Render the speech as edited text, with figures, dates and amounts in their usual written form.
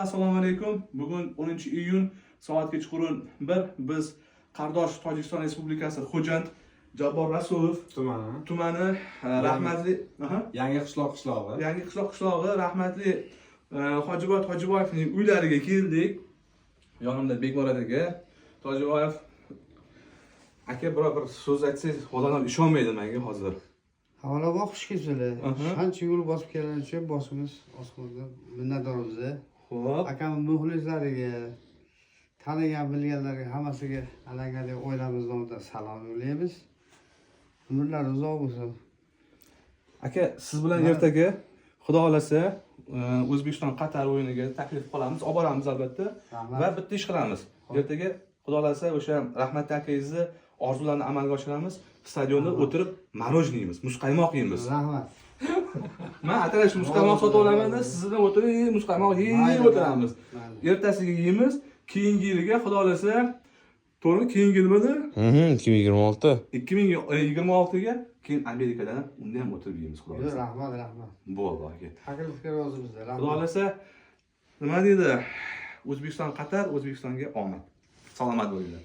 Assalomu alaykum. Bugun 10-iyun soat kechqurun 1 biz Qardosh Tojikiston Respublikasi Xo'jand Jabbor Rasulov tumani rahmatli Yangi qishloq Yangi qishlog'i rahmatli Hojiboy Hojiboyevning uylariga keldik. Yonimda Bekmurod aka, Tojiboyev aka bir so'z aytsangiz, odamlar ishonmaydi menga hozir. Havola boqish kelsalar. Qancha yo'l bosib kelgani uchun boshimiz osmonda minnatdormiz. Xo'p. Akamning muxlislariga, tanigan bilganlarga hammasiga alangalik oilamiz nomidan salom yo'llaymiz. Umrlari uzoq bo'lsin. Aka, siz bilan ertaga Xudo xolasa O'zbekiston Qatar o'yiniga taklif qilamiz, olib boramiz albatta va bitta ish qilamiz. Ertaga Xudo xolasa o'sha rahmatli akangizni orzularini amalga oshiramiz. Stadionda o'tirib marojniy yeymiz, muzqaymoq yeymiz. Rahmat. Men atalash muzqaymoq sotib olaman-da, sizdan o'tirib muzqaymoq yeyib o'tiramiz. Ertasiga yeymiz, keyingi yilga Xudo xolasa to'g'ri, keyingi yilmidi? 2026. 2026 ga keyin Amerikadan unda ham o'tirib yeymiz Xudo xolasa. Rahmat. Bo'ldi aka. Taklifga rozimiz. Xudo xolasa nima deydi? O'zbekiston Qatar, O'zbekistonga omad. Salomat bo'linglar.